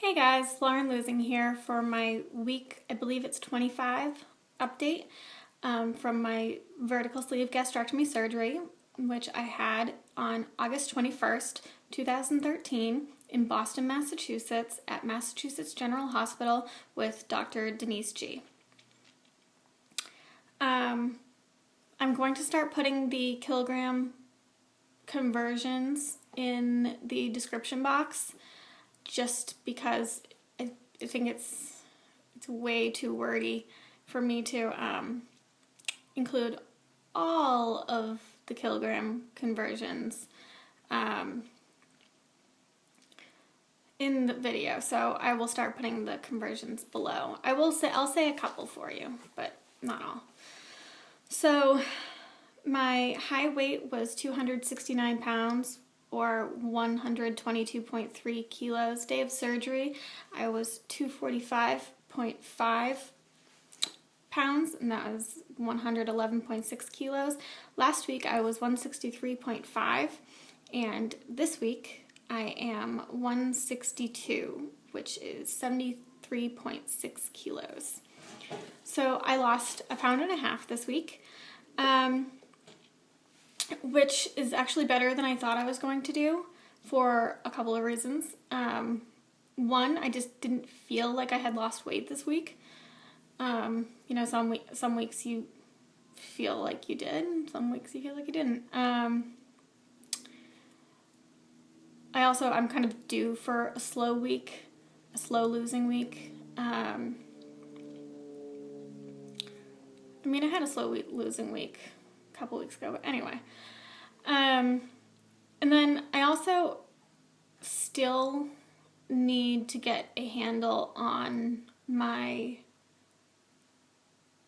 Hey guys, Lauren Losing here for my week, I believe it's 25 update from my vertical sleeve gastrectomy surgery, which I had on August 21st, 2013 in Boston, Massachusetts at Massachusetts General Hospital with Dr. Denise G. I'm going to start putting the kilogram conversions in the description box just because I think it's way too wordy for me to include all of the kilogram conversions in the video. So I will start putting the conversions below. I'll say a couple for you, but not all. So my high weight was 269 pounds or 122.3 kilos. Day of surgery, I was 245.5 pounds, and that was 111.6 kilos. Last week, I was 163.5, and this week, I am 162, which is 73.6 kilos. So I lost 1.5 pounds this week. Which is actually better than I thought I was going to do for a couple of reasons. One, I just didn't feel like I had lost weight this week. Some weeks you feel like you did, some weeks you feel like you didn't. I'm kind of due for a slow losing week. I had a slow losing week a couple weeks ago, but anyway. And then I also still need to get a handle on my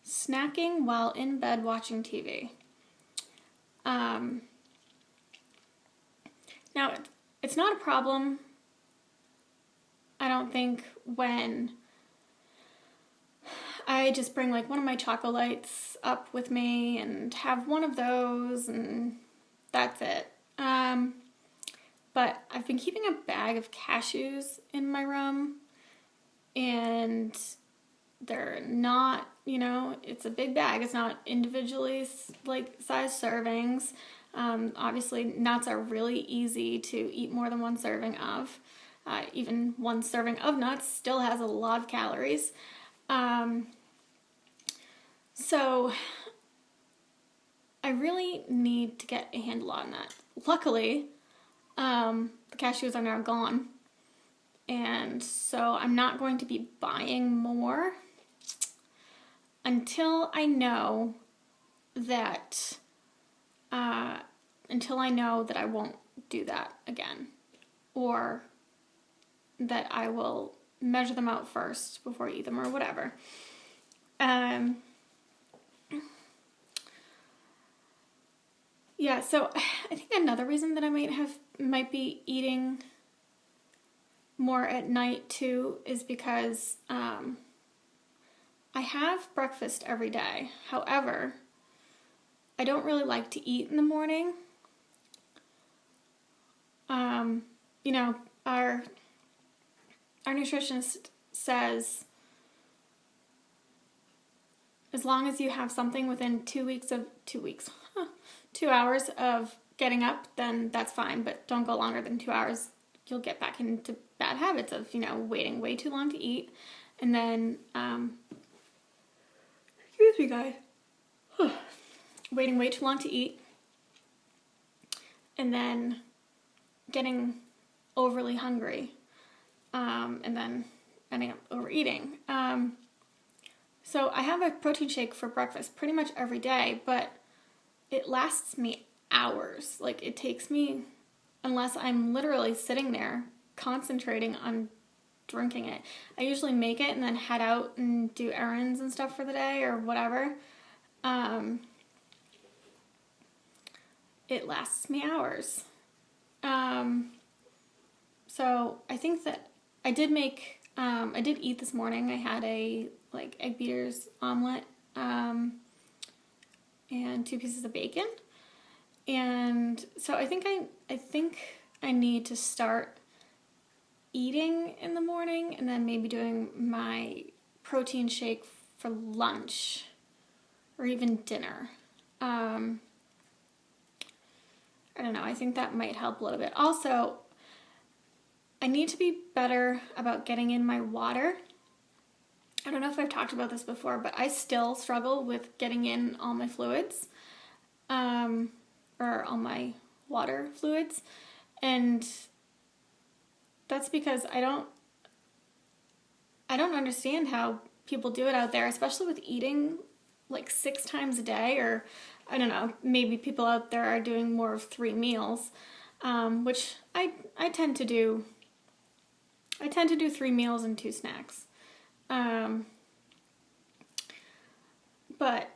snacking while in bed watching TV. Now, it's not a problem, I don't think, when I just bring like one of my chocolates up with me and have one of those, and that's it. But I've been keeping a bag of cashews in my room, and they're not, it's a big bag. It's not individually sized servings. Obviously, nuts are really easy to eat more than one serving of. Even one serving of nuts still has a lot of calories. So I really need to get a handle on that. Luckily, the cashews are now gone, and so I'm not going to be buying more until I know that I won't do that again, or that I will measure them out first before I eat them, or whatever. Yeah, so I think another reason that I might be eating more at night too is because I have breakfast every day. However, I don't really like to eat in the morning. Our nutritionist says as long as you have something within 2 hours of getting up, then that's fine, but don't go longer than 2 hours. You'll get back into bad habits of, waiting way too long to eat, and then, excuse me guys, waiting way too long to eat, and then getting overly hungry, and then ending up overeating. So I have a protein shake for breakfast pretty much every day, but it lasts me hours. Like, it takes me, unless I'm literally sitting there concentrating on drinking it. I usually make it and then head out and do errands and stuff for the day or whatever. It lasts me hours. So I think that I did eat this morning. I had a egg beaters omelet, and 2 pieces of bacon. And so I think I need to start eating in the morning and then maybe doing my protein shake for lunch or even dinner. I don't know, I think that might help a little bit. Also, I need to be better about getting in my water. I don't know if I've talked about this before, but I still struggle with getting in all my fluids, or all my water fluids, and that's because I don't understand how people do it out there, especially with eating like 6 times a day, or I don't know, maybe people out there are doing more of 3 meals, which I tend to do. I tend to do 3 meals and 2 snacks. But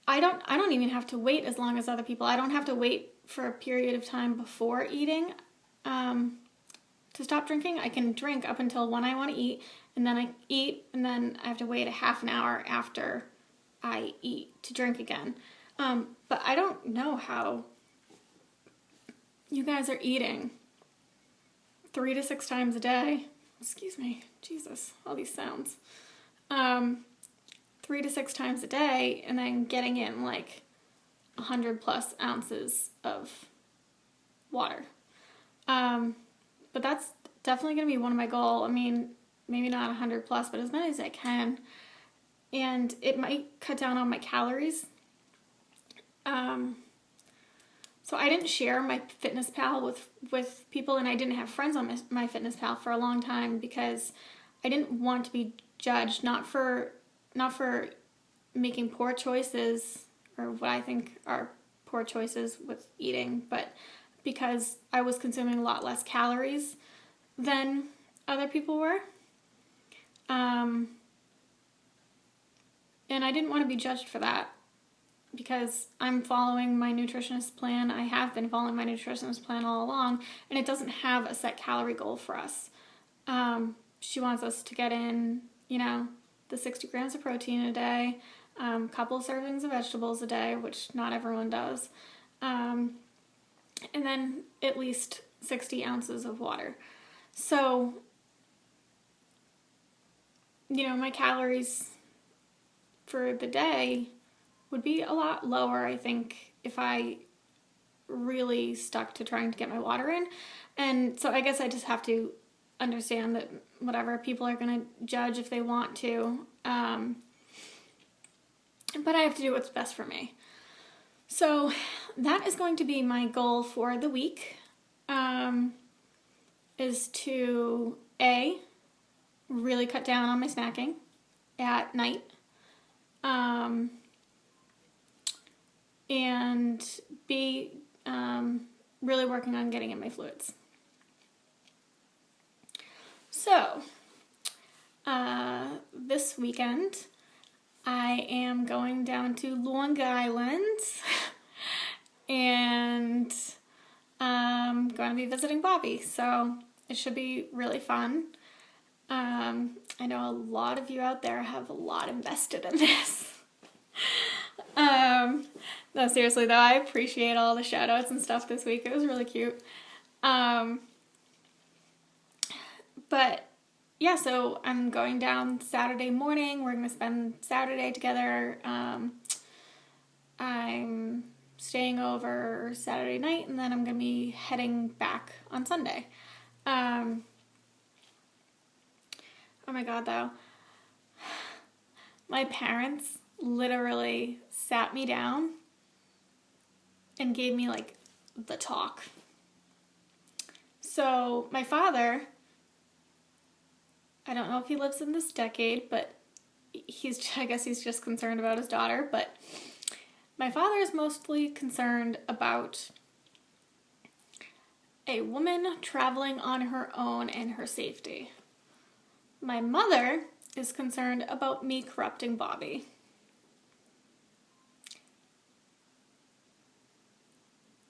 I don't even have to wait as long as other people. I don't have to wait for a period of time before eating to stop drinking. I can drink up until when I want to eat, and then I eat, and then I have to wait a half an hour after I eat to drink again. But I don't know how you guys are eating 3 to 6 times a day. Excuse me, Jesus, all these sounds. 3 to 6 times a day, and then getting in like 100+ ounces of water. But that's definitely going to be one of my goals. I mean, maybe not 100+, but as many as I can. And it might cut down on my calories. So I didn't share my FitnessPal with people, and I didn't have friends on my FitnessPal for a long time because I didn't want to be judged, not for making poor choices, or what I think are poor choices with eating, but because I was consuming a lot less calories than other people were. And I didn't want to be judged for that, because I'm following my nutritionist plan. I have been following my nutritionist plan all along, and it doesn't have a set calorie goal for us. She wants us to get in, the 60 grams of protein a day, couple of servings of vegetables a day, which not everyone does, and then at least 60 ounces of water. So, my calories for the day would be a lot lower, I think, if I really stuck to trying to get my water in. And so I guess I just have to understand that whatever, people are going to judge if they want to. But I have to do what's best for me. So that is going to be my goal for the week, is to, A, really cut down on my snacking at night. And B, really working on getting in my fluids. So, this weekend, I am going down to Long Island, and I'm going to be visiting Bobby, so it should be really fun. I know a lot of you out there have a lot invested in this. No, seriously though, I appreciate all the shout outs and stuff this week. It was really cute. But yeah, so I'm going down Saturday morning. We're going to spend Saturday together. I'm staying over Saturday night, and then I'm going to be heading back on Sunday. Oh my God, though. My parents literally sat me down and gave me like the talk. So my father, I don't know if he lives in this decade, but I guess he's just concerned about his daughter, but my father is mostly concerned about a woman traveling on her own and her safety. My mother is concerned about me corrupting Bobby.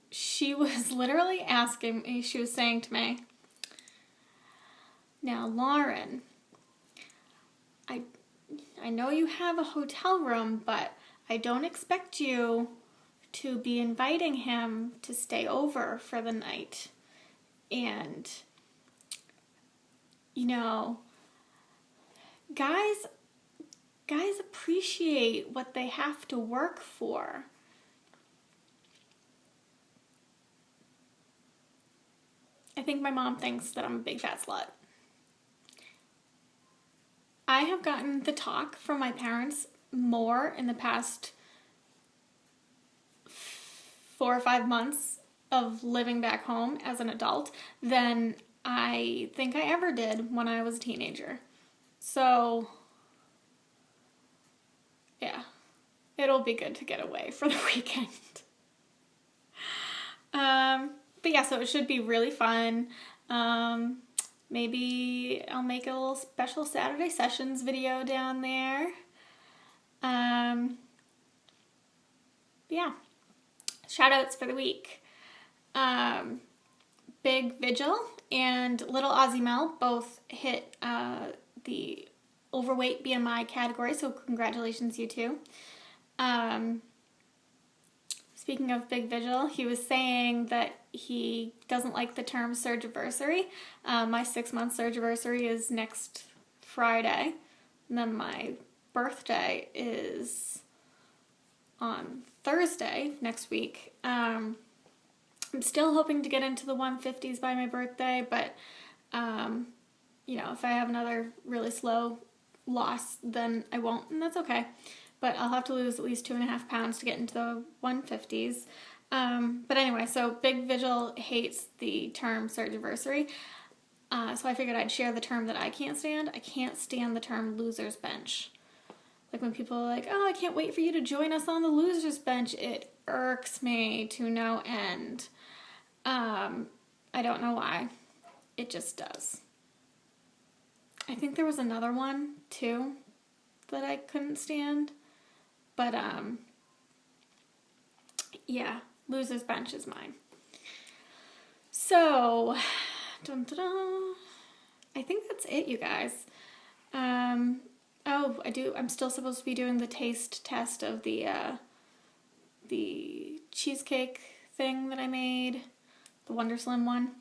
She was literally asking me, she was saying to me, "Now, Lauren, I know you have a hotel room, but I don't expect you to be inviting him to stay over for the night. And you know, guys appreciate what they have to work for. I think my mom thinks that I'm a big fat slut. I have gotten the talk from my parents more in the past 4 or 5 months of living back home as an adult than I think I ever did when I was a teenager. So, yeah, it'll be good to get away for the weekend. But yeah, so it should be really fun. Maybe I'll make a little special Saturday sessions video down there. Yeah, shout outs for the week. Big Vigil and Little Aussie Mel both hit the overweight BMI category, so congratulations, you two. Speaking of Big Vigil, he was saying that he doesn't like the term surgiversary. My 6-month surgiversary is next Friday, and then my birthday is on Thursday next week. I'm still hoping to get into the 150s by my birthday, but you know, if I have another really slow loss, then I won't, and that's okay. But I'll have to lose at least 2.5 pounds to get into the 150s. But anyway, so Big Vigil hates the term surgiversary. So I figured I'd share the term that I can't stand. I can't stand the term loser's bench. Like when people are like, oh, I can't wait for you to join us on the loser's bench. It irks me to no end. I don't know why. It just does. I think there was another one, too, that I couldn't stand. But, yeah, loser's bench is mine. So, I think that's it, you guys. Oh, I'm still supposed to be doing the taste test of the cheesecake thing that I made, the Wonder Slim one.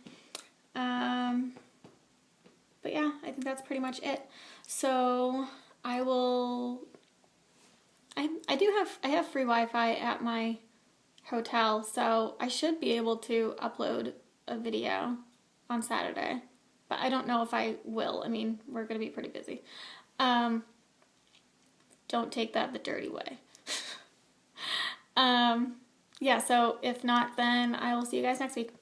But yeah, I think that's pretty much it. So, I have free Wi-Fi at my hotel, so I should be able to upload a video on Saturday, but I don't know if I will. I mean, we're going to be pretty busy. Don't take that the dirty way. Yeah, so if not, then I will see you guys next week.